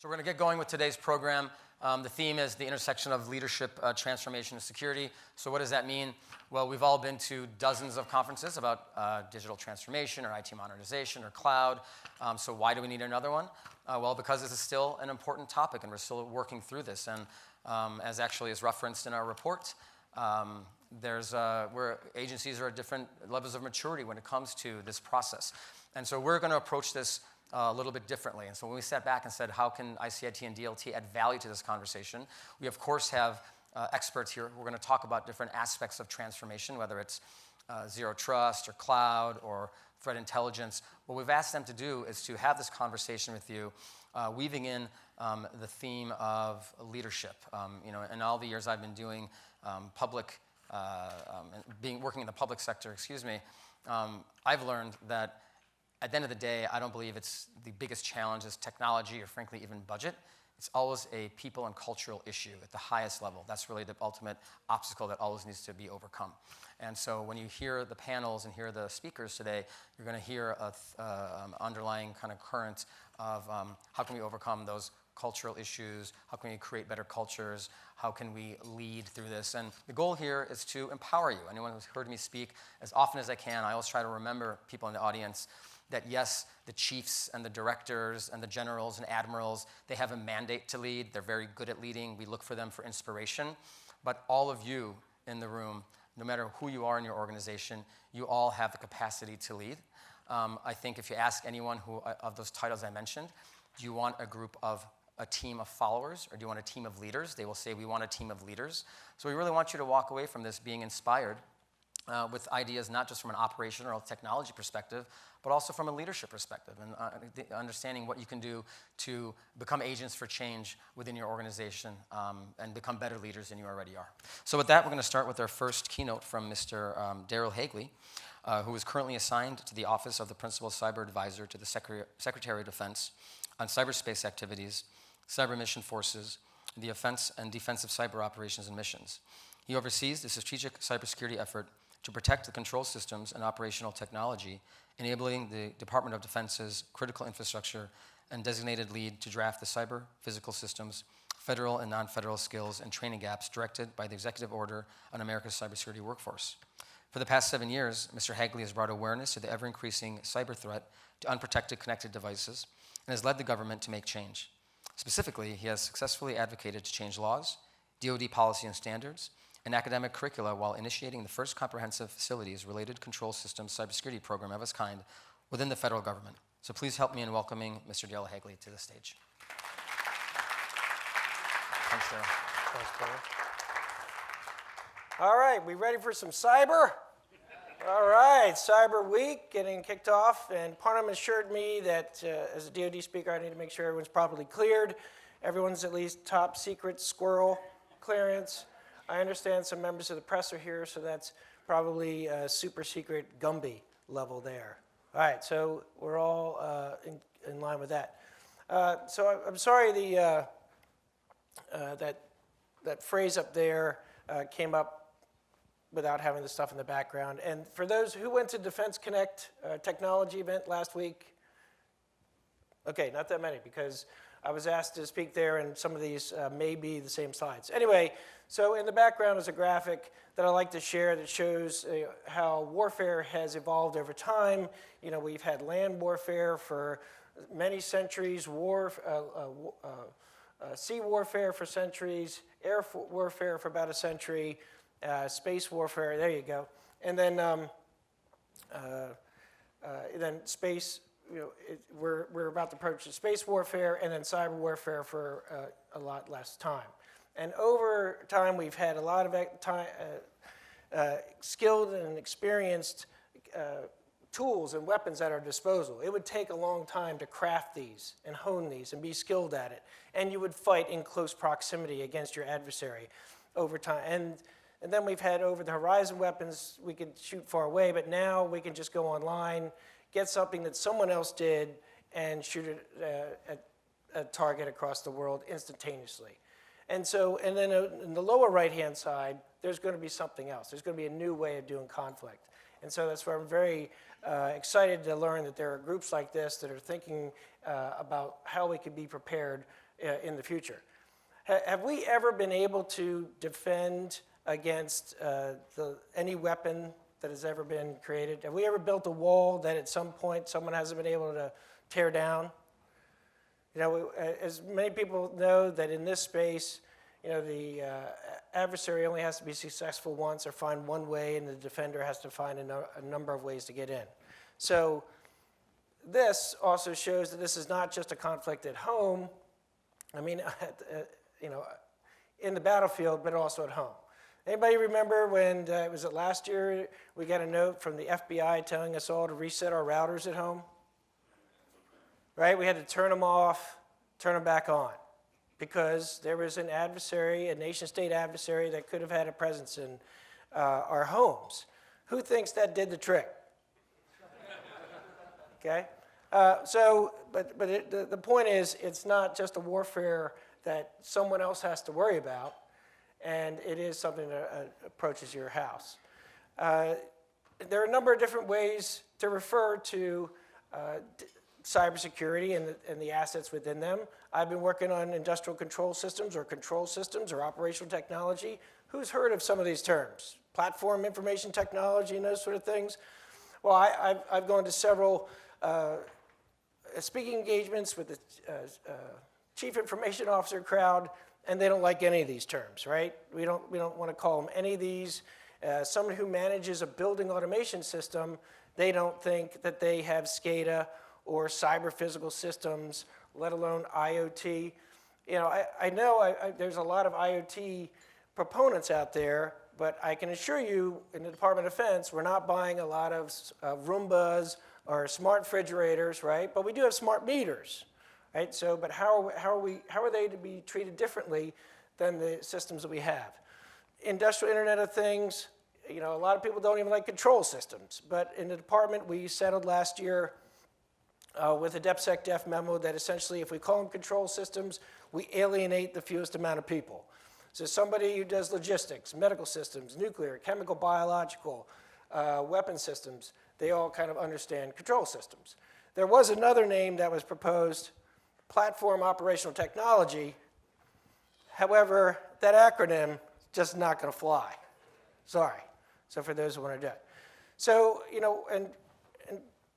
So we're going to get going with today's program. The theme is the intersection of leadership, transformation, and security. So what does that mean? Well, we've all been to dozens of conferences about digital transformation or IT modernization or cloud. So why do we need another one? Well, because this is still an important topic, and we're still working through this. And as actually is referenced in our report, where agencies are at different levels of maturity when it comes to this process. And so we're going to approach this a little bit differently. And so when we sat back and said, how can ICIT and DLT add value to this conversation? We, of course, have experts here who are going to talk about different aspects of transformation, whether it's zero trust or cloud or threat intelligence. What we've asked them to do is to have this conversation with you, weaving in the theme of leadership. In all the years I've been doing working in the public sector, I've learned that at the end of the day, I don't believe it's the biggest challenge is technology or frankly even budget. It's always a people and cultural issue at the highest level. That's really the ultimate obstacle that always needs to be overcome. And so when you hear the panels and hear the speakers today, you're going to hear an underlying kind of current of how can we overcome those cultural issues, how can we create better cultures, how can we lead through this. And the goal here is to empower you. Anyone who's heard me speak as often as I can, I always try to remember people in the audience that yes, the chiefs and the directors and the generals and admirals, they have a mandate to lead. They're very good at leading. We look for them for inspiration. But all of you in the room, no matter who you are in your organization, you all have the capacity to lead. I think if you ask anyone of those titles I mentioned, do you want a team of followers or do you want a team of leaders? They will say, we want a team of leaders. So we really want you to walk away from this being inspired with ideas not just from an operational or technology perspective, but also from a leadership perspective and understanding what you can do to become agents for change within your organization and become better leaders than you already are. So with that, we're going to start with our first keynote from Mr. Daryl Hagley, who is currently assigned to the Office of the Principal Cyber Advisor to the Secretary of Defense on cyberspace activities, cyber mission forces, the offense and defensive cyber operations and missions. He oversees the strategic cybersecurity effort to protect the control systems and operational technology, enabling the Department of Defense's critical infrastructure and designated lead to draft the CyberPhysical Systems, federal and non-federal skills and training gaps directed by the Executive Order on America's Cybersecurity Workforce. For the past 7 years, Mr. Hagley has brought awareness to the ever-increasing cyber threat to unprotected connected devices and has led the government to make change. Specifically, he has successfully advocated to change laws, DoD policy and standards, and academic curricula while initiating the first comprehensive facilities-related control systems cybersecurity program of its kind within the federal government. So please help me in welcoming Mr. Daryl Hagley to the stage. Thanks, Daryl. Thanks, Paul. All right, we ready for some cyber? All right, Cyber Week getting kicked off, and Parnham assured me that as a DoD speaker, I need to make sure everyone's properly cleared. Everyone's at least top secret squirrel clearance. I understand some members of the press are here, so that's probably a super secret Gumby level there. All right, so we're all in line with that. So I'm sorry that phrase up there came up without having the stuff in the background. And for those who went to Defense Connect technology event last week, okay, not that many because I was asked to speak there and some of these may be the same slides. Anyway, so in the background is a graphic that I like to share that shows how warfare has evolved over time. You know, we've had land warfare for many centuries, sea warfare for centuries, warfare for about a century, space warfare, there you go. And then space, we're about to approach the space warfare and then cyber warfare for a lot less time. And over time, we've had a lot of skilled and experienced tools and weapons at our disposal. It would take a long time to craft these and hone these and be skilled at it. And you would fight in close proximity against your adversary over time. And then we've had over-the-horizon weapons. We could shoot far away, but now we can just go online, get something that someone else did, and shoot it at a target across the world instantaneously. And then in the lower right-hand side, there's going to be something else. There's going to be a new way of doing conflict. And so that's why I'm very excited to learn that there are groups like this that are thinking about how we could be prepared in the future. Have we ever been able to defend against any weapon that has ever been created? Have we ever built a wall that at some point someone hasn't been able to tear down? You know, as many people know that in this space, you know, the adversary only has to be successful once or find one way, and the defender has to find a number of ways to get in. So this also shows that this is not just a conflict at home, I mean, you know, in the battlefield, but also at home. Anybody remember when, was it last year, we got a note from the FBI telling us all to reset our routers at home? Right? We had to turn them off, turn them back on, because there was an adversary, a nation-state adversary that could have had a presence in our homes. Who thinks that did the trick? Okay? The point is, it's not just a warfare that someone else has to worry about, and it is something that approaches your house. There are a number of different ways to refer to cybersecurity and the assets within them. I've been working on industrial control systems or operational technology. Who's heard of some of these terms? Platform information technology and those sort of things? Well, I've gone to several speaking engagements with the chief information officer crowd, and they don't like any of these terms, right? We don't want to call them any of these. Someone who manages a building automation system, they don't think that they have SCADA or CyberPhysical Systems, let alone IoT. You know, I know there's a lot of IoT proponents out there, but I can assure you in the Department of Defense, we're not buying a lot of Roombas or smart refrigerators, right? But we do have smart meters, right? So, but how are they to be treated differently than the systems that we have? Industrial Internet of Things, you know, a lot of people don't even like control systems, but in the department we settled last year with a DepSecDef memo that essentially if we call them control systems, we alienate the fewest amount of people. So somebody who does logistics, medical systems, nuclear, chemical, biological, weapon systems, they all kind of understand control systems. There was another name that was proposed, platform operational technology. However, that acronym just not going to fly. Sorry. So for those who want to do it. So, you know, and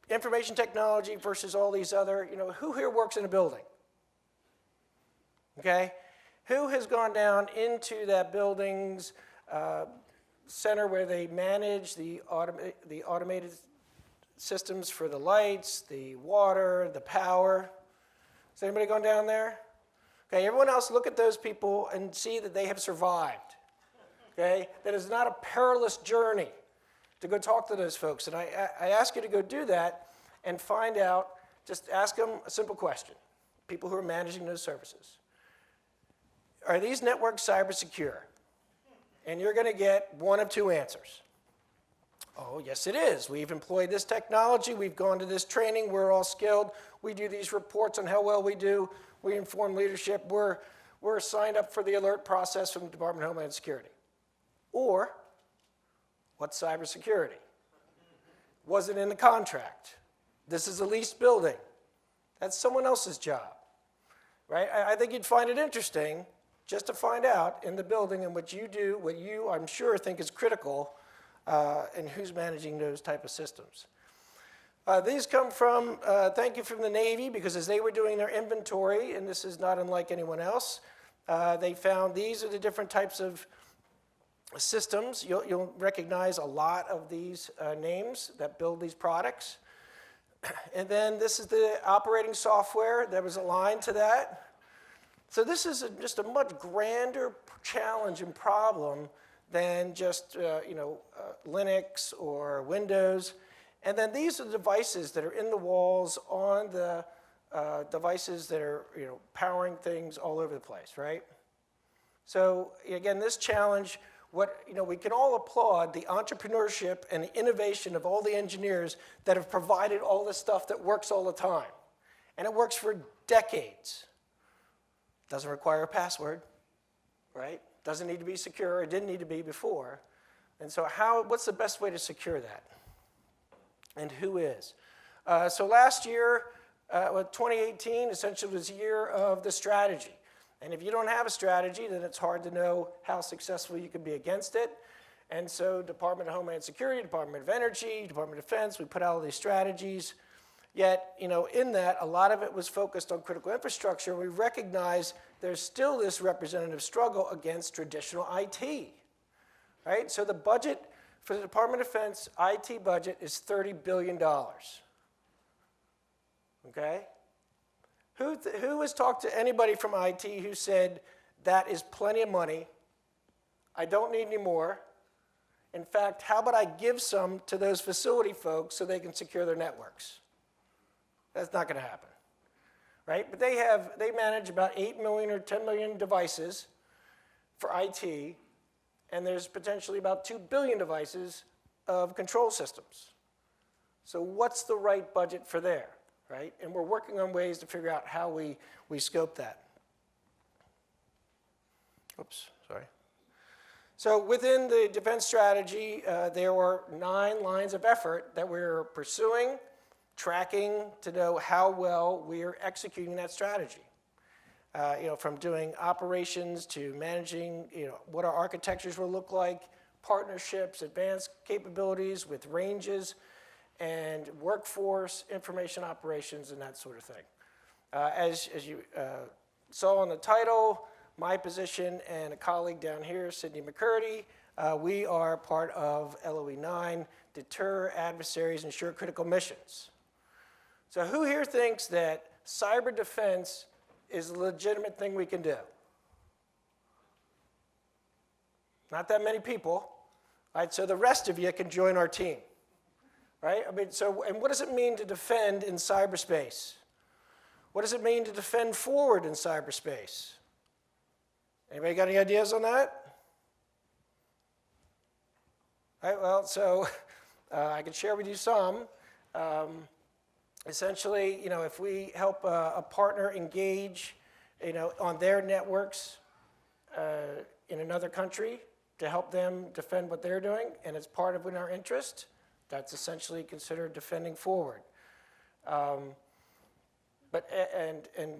information technology versus all these other, you know, who here works in a building? Okay? Who has gone down into that building's center where they manage the automated systems for the lights, the water, the power? Has anybody gone down there? Okay, everyone else look at those people and see that they have survived. Okay? That is not a perilous journey to go talk to those folks. And I ask you to go do that and find out, just ask them a simple question, people who are managing those services. Are these networks cyber secure? And you're going to get one of two answers. Oh, yes, it is. We've employed this technology. We've gone to this training. We're all skilled. We do these reports on how well we do. We inform leadership. We're signed up for the alert process from the Department of Homeland Security. Or, what's cybersecurity? Wasn't in the contract. This is a leased building. That's someone else's job, right? I think you'd find it interesting just to find out in the building in what you do, what you, I'm sure, think is critical, and who's managing those type of systems. These come from, thank you from the Navy, because as they were doing their inventory, and this is not unlike anyone else, they found these are the different types of systems. You'll recognize a lot of these names that build these products. And then this is the operating software that was aligned to that. So this is just a much grander challenge and problem than just Linux or Windows. And then these are the devices that are in the walls on the devices that are powering things all over the place, right? So again, this challenge, we can all applaud the entrepreneurship and the innovation of all the engineers that have provided all this stuff that works all the time. And it works for decades. Doesn't require a password, right? Doesn't need to be secure. It didn't need to be before. And so what's the best way to secure that? and who is. So last year, 2018, essentially was a year of the strategy. And if you don't have a strategy, then it's hard to know how successful you can be against it. And so Department of Homeland Security, Department of Energy, Department of Defense, we put out all these strategies. Yet, in that, a lot of it was focused on critical infrastructure. We recognize there's still this representative struggle against traditional IT, right? So the budget for the Department of Defense IT budget is $30 billion, okay? Who has talked to anybody from IT who said, that is plenty of money, I don't need any more. In fact, how about I give some to those facility folks so they can secure their networks? That's not going to happen, right? But they manage about 8 million or 10 million devices for IT, and there's potentially about 2 billion devices of control systems. So what's the right budget for there, right? And we're working on ways to figure out how we scope that. Oops, sorry. So within the defense strategy, there were 9 lines of effort that we're pursuing, tracking to know how well we're executing that strategy. From doing operations to managing, what our architectures will look like, partnerships, advanced capabilities with ranges, and workforce, information operations, and that sort of thing. As you saw on the title, my position and a colleague down here, Sydney McCurdy, we are part of LOE 9, Deter Adversaries, Ensure Critical Missions. So who here thinks that cyber defense is a legitimate thing we can do? Not that many people, right? So the rest of you can join our team, right? And what does it mean to defend in cyberspace? What does it mean to defend forward in cyberspace? Anybody got any ideas on that? All right, well, so I can share with you some. Essentially, if we help a partner engage, on their networks in another country to help them defend what they're doing, and it's part of in our interest, that's essentially considered defending forward. And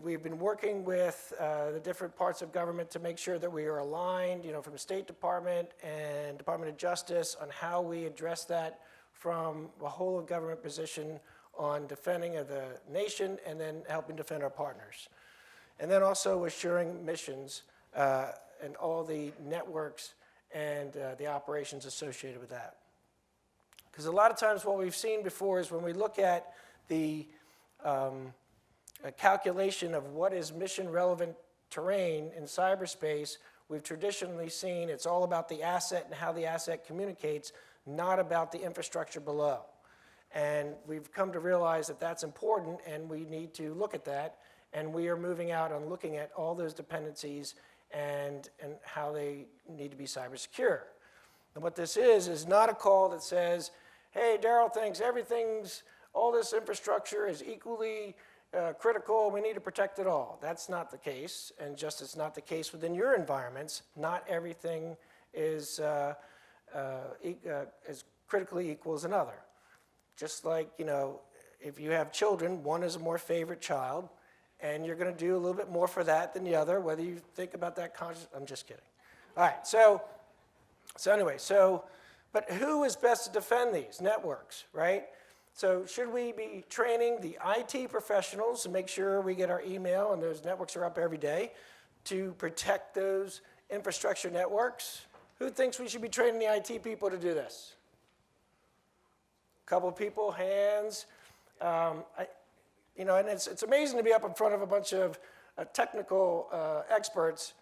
we've been working with the different parts of government to make sure that we are aligned, from the State Department and Department of Justice on how we address that from a whole of government position on defending of the nation and then helping defend our partners. And then also assuring missions and all the networks and the operations associated with that. Because a lot of times what we've seen before is when we look at the calculation of what is mission relevant terrain in cyberspace, we've traditionally seen it's all about the asset and how the asset communicates, not about the infrastructure below. And we've come to realize that that's important and we need to look at that, and we are moving out on looking at all those dependencies and how they need to be cyber secure. And what this is not a call that says, hey, Daryl thinks all this infrastructure is equally critical, we need to protect it all. That's not the case, and just it's not the case within your environments. Not everything is as critically equal as another. Just like, if you have children, one is a more favorite child, and you're going to do a little bit more for that than the other, whether you think about that conscious. I'm just kidding. All right, so anyway, but who is best to defend these networks, right? So should we be training the IT professionals to make sure we get our email and those networks are up every day to protect those infrastructure networks? Who thinks we should be training the IT people to do this? Couple of people, hands. And it's amazing to be up in front of a bunch of technical experts.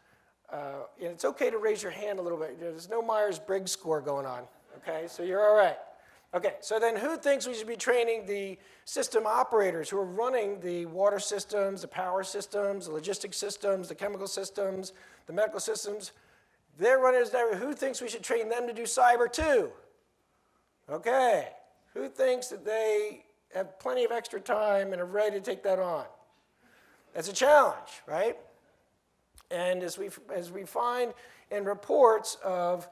And it's okay to raise your hand a little bit. There's no Myers-Briggs score going on, okay? So you're all right. Okay, so then who thinks we should be training the system operators who are running the water systems, the power systems, the logistics systems, the chemical systems, the medical systems? They're running, who thinks we should train them to do cyber too? Okay. Who thinks that they have plenty of extra time and are ready to take that on? That's a challenge, right? And as we find in reports of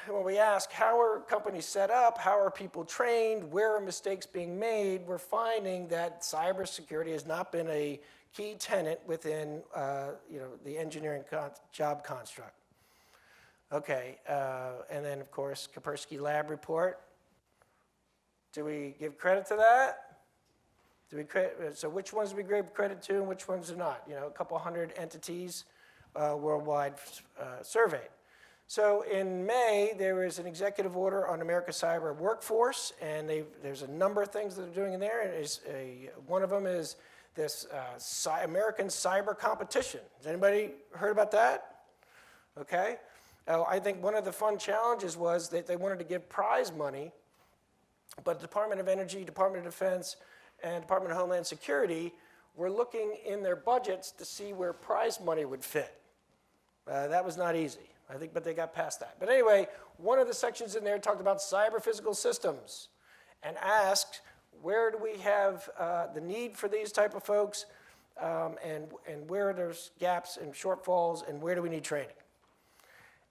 when we ask how are companies set up, how are people trained, where are mistakes being made, we're finding that cybersecurity has not been a key tenet within the engineering job construct. Okay, and then of course, Kaspersky Lab report. Do we give credit to that? So which ones do we give credit to and which ones do not? A couple hundred entities worldwide surveyed. So in May, there was an executive order on America's cyber workforce, and there's a number of things that they're doing in there. And one of them is this American cyber competition. Has anybody heard about that? Okay. I think one of the fun challenges was that they wanted to give prize money, but Department of Energy, Department of Defense, and Department of Homeland Security were looking in their budgets to see where prize money would fit. That was not easy, I think, but they got past that. But anyway, one of the sections in there talked about cyber-physical systems and asked, where do we have the need for these type of folks, and where there's gaps and shortfalls, and where do we need training?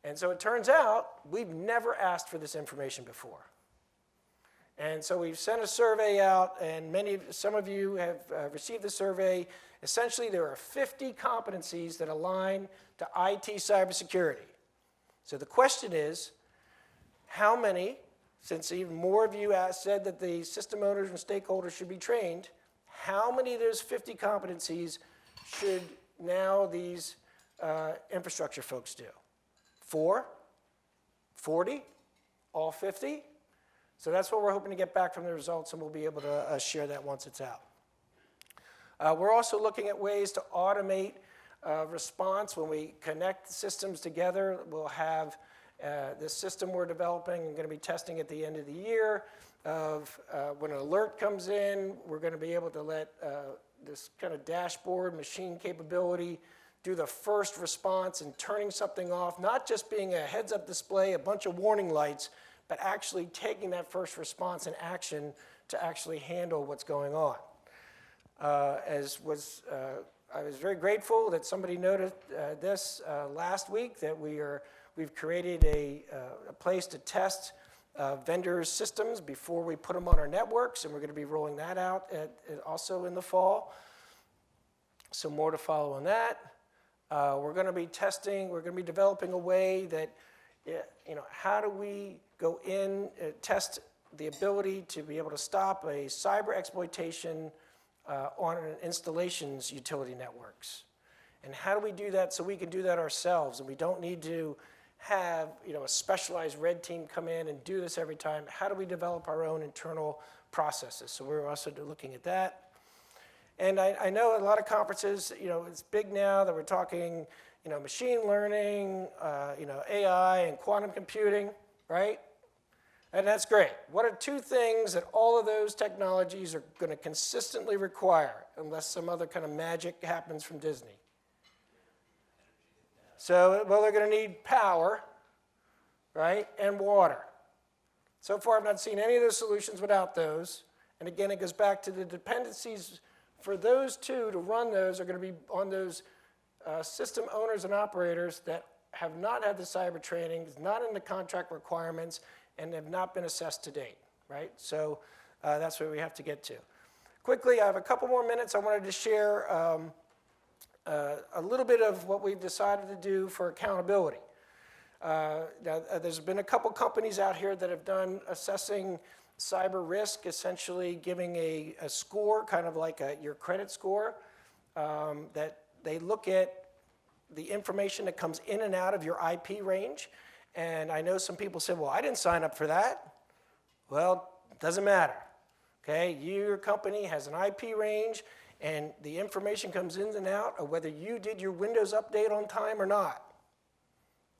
And so it turns out we've never asked for this information before. And so we've sent a survey out, and some of you have received the survey. Essentially, there are 50 competencies that align to IT cybersecurity. So the question is, how many, since even more of you said that the system owners and stakeholders should be trained, how many of those 50 competencies should now these infrastructure folks do? 4? 40? All 50? So that's what we're hoping to get back from the results, and we'll be able to share that once it's out. We're also looking at ways to automate response. When we connect systems together, we'll have this system we're developing and going to be testing at the end of the year of when an alert comes in, we're going to be able to let this kind of dashboard machine capability do the first response and turning something off, not just being a heads-up display, a bunch of warning lights, but actually taking that first response and action to actually handle what's going on. I was very grateful that somebody noted this last week, that we've created a place to test vendors' systems before we put them on our networks, and we're going to be rolling that out also in the fall. So more to follow on that. We're going to be developing a way that, how do we go in, test the ability to be able to stop a cyber exploitation on an installation's utility networks. And how do we do that so we can do that ourselves and we don't need to have a specialized red team come in and do this every time? How do we develop our own internal processes? So we're also looking at that. And I know at a lot of conferences, it's big now that we're talking, machine learning, AI and quantum computing, right? And that's great. What are two things that all of those technologies are going to consistently require, unless some other kind of magic happens from Disney? So, well, they're going to need power, right, and water. So far, I've not seen any of those solutions without those. And again, it goes back to the dependencies for those two to run those are going to be on those system owners and operators that have not had the cyber training, not in the contract requirements, and have not been assessed to date, right? So that's where we have to get to. Quickly, I have a couple more minutes. I wanted to share a little bit of what we've decided to do for accountability. There's been a couple companies out here that have done assessing cyber risk, essentially giving a score, kind of like your credit score, that they look at the information that comes in and out of your IP range. And I know some people said, well, I didn't sign up for that. Well, it doesn't matter. Okay, your company has an IP range, and the information comes in and out of whether you did your Windows update on time or not.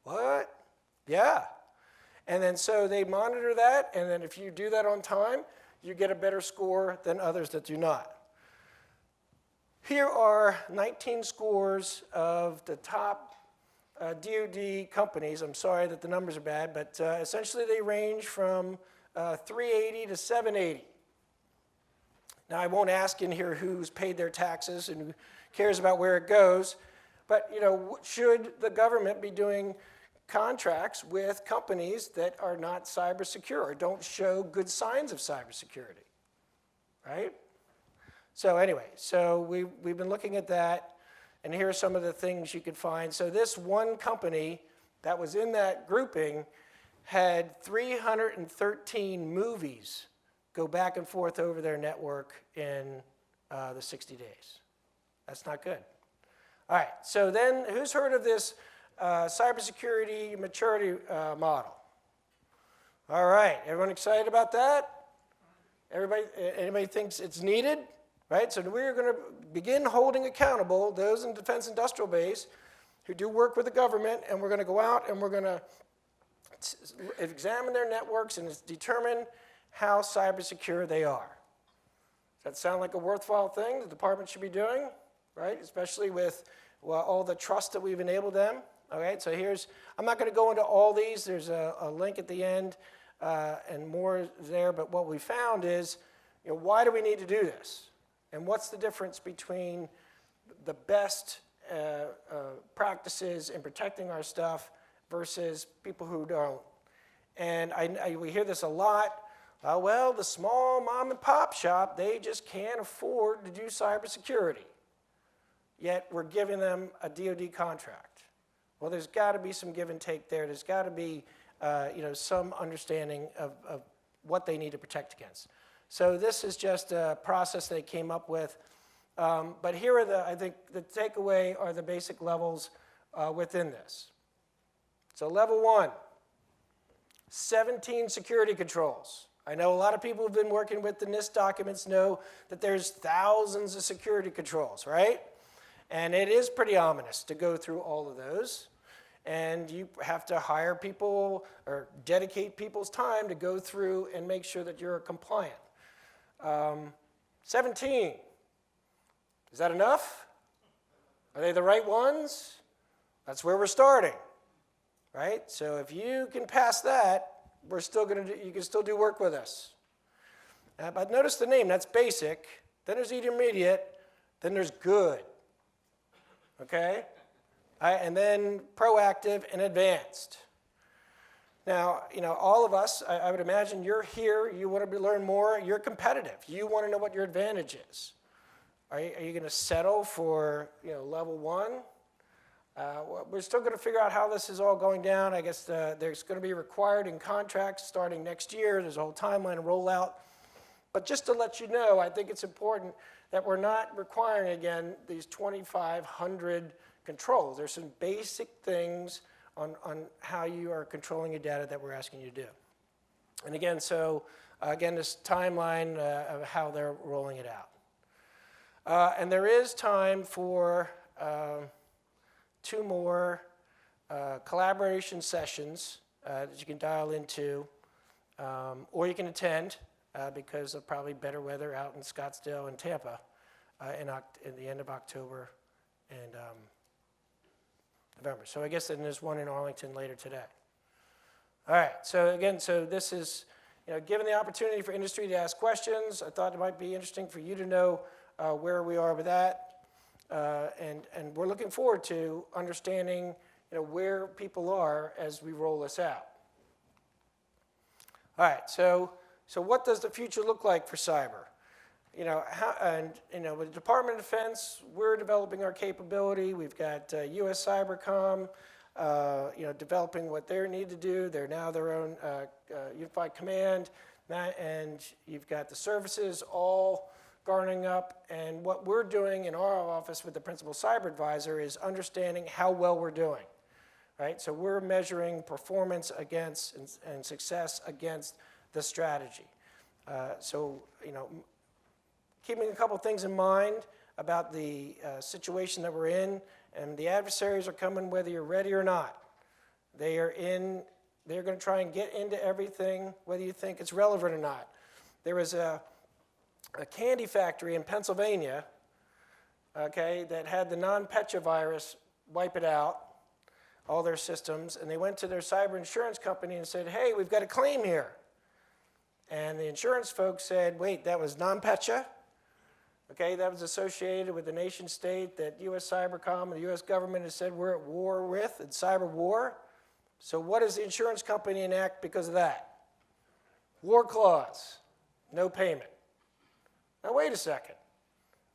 What? Yeah. And then so they monitor that, and then if you do that on time, you get a better score than others that do not. Here are 19 scores of the top DoD companies. I'm sorry that the numbers are bad, but essentially they range from 380 to 780. Now, I won't ask in here who's paid their taxes and who cares about where it goes, but should the government be doing contracts with companies that are not cyber secure or don't show good signs of cybersecurity, right? So anyway, we've been looking at that, and here are some of the things you could find. So this one company that was in that grouping had 313 movies go back and forth over their network in the 60 days. That's not good. All right, so then who's heard of this cybersecurity maturity model? All right, everyone excited about that? Anybody thinks it's needed? Right, so we're going to begin holding accountable those in defense industrial base who do work with the government, and we're going to go out and we're going to examine their networks and determine how cyber secure they are. Does that sound like a worthwhile thing the department should be doing, right? Especially with all the trust that we've enabled them. All right, so I'm not going to go into all these. There's a link at the end and more there, but what we found is, why do we need to do this? And what's the difference between the best practices in protecting our stuff versus people who don't? And we hear this a lot. Well, the small mom and pop shop, they just can't afford to do cybersecurity. Yet we're giving them a DoD contract. Well, there's got to be some give and take there. There's got to be some understanding of what they need to protect against. So this is just a process they came up with. But here are I think the takeaway are the basic levels within this. So level 1, 17 security controls. I know a lot of people who've been working with the NIST documents know that there's thousands of security controls, right? And it is pretty ominous to go through all of those. And you have to hire people or dedicate people's time to go through and make sure that you're compliant. 17. Is that enough? Are they the right ones? That's where we're starting, right? So if you can pass that, you can still do work with us. But notice the name, that's basic. Then there's intermediate. Then there's good. Okay? All right, and then proactive and advanced. Now, all of us, I would imagine you're here, you want to learn more, you're competitive. You want to know what your advantage is. Are you going to settle for level 1? We're still going to figure out how this is all going down. I guess there's going to be required in contracts starting next year. There's a whole timeline and rollout. But just to let you know, I think it's important that we're not requiring, again, these 2,500 controls. There's some basic things on how you are controlling your data that we're asking you to do. And again, this timeline of how they're rolling it out. And there is time for 2 more collaboration sessions that you can dial into, or you can attend because of probably better weather out in Scottsdale and Tampa in the end of October and November. So I guess then there's one in Arlington later today. All right, so again, this is, given the opportunity for industry to ask questions, I thought it might be interesting for you to know where we are with that. And we're looking forward to understanding, where people are as we roll this out. All right, so what does the future look like for cyber? With the Department of Defense, we're developing our capability. We've got U.S. Cybercom, developing what they need to do. They're now their own unified command, and you've got the services all garnering up. And what we're doing in our office with the Principal Cyber Advisor is understanding how well we're doing, right? So we're measuring performance against and success against the strategy. Keeping a couple things in mind about the situation that we're in, and the adversaries are coming whether you're ready or not. They're going to try and get into everything, whether you think it's relevant or not. There was a candy factory in Pennsylvania, that had the non-Petra virus wipe it out, all their systems, and they went to their cyber insurance company and said, hey, we've got a claim here. And the insurance folks said, wait, that was non-Petra? That was associated with the nation state that U.S. Cybercom and the U.S. government has said we're at war with, in cyber war. So what does the insurance company enact because of that? War clause, no payment. Now wait a second.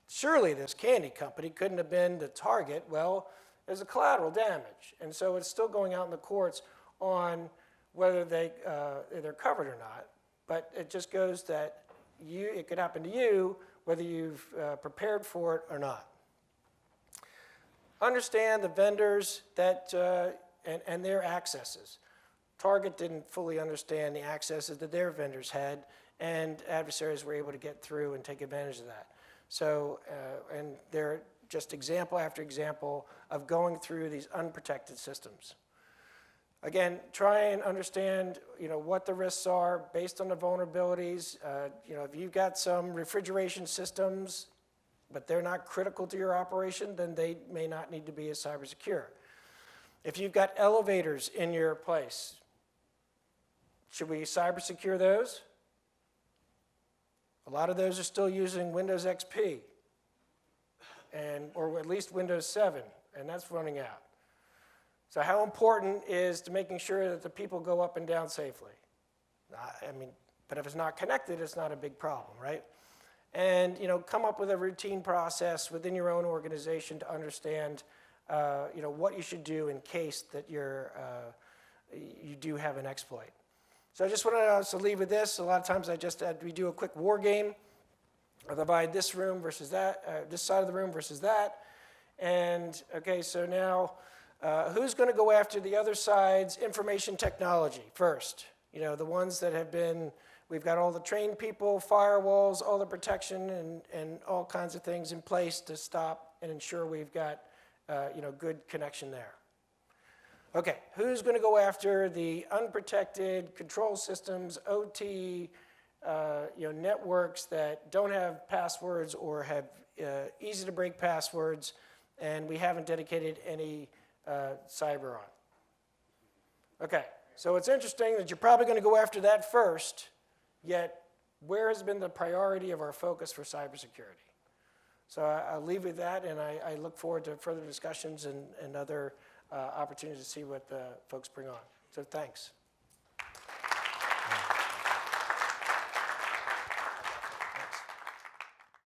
Surely this candy company couldn't have been the target. Well, there's a collateral damage. And so it's still going out in the courts on whether they're covered or not. But it just goes that it could happen to you whether you've prepared for it or not. Understand the vendors that, and their accesses. Target didn't fully understand the accesses that their vendors had, and adversaries were able to get through and take advantage of that. So, and they're just example after example of going through these unprotected systems. Again, try and understand, what the risks are based on the vulnerabilities. If you've got some refrigeration systems, but they're not critical to your operation, then they may not need to be as cyber secure. If you've got elevators in your place, should we cyber secure those? A lot of those are still using Windows XP, or at least Windows 7, and that's running out. So how important is to making sure that the people go up and down safely? But if it's not connected, it's not a big problem, right? And come up with a routine process within your own organization to understand, what you should do in case that you do have an exploit. So I just wanted us to leave with this. A lot of times we do a quick war game. I divide this room versus that, this side of the room versus that. And okay, so now who's going to go after the other side's information technology first? The ones that have been, we've got all the trained people, firewalls, all the protection, and all kinds of things in place to stop and ensure we've got good connection there. Okay, who's going to go after the unprotected control systems, OT, networks that don't have passwords or have easy to break passwords, and we haven't dedicated any cyber on? Okay, so it's interesting that you're probably going to go after that first, yet where has been the priority of our focus for cybersecurity? So I'll leave with that, and I look forward to further discussions and other opportunities to see what the folks bring on. So thanks.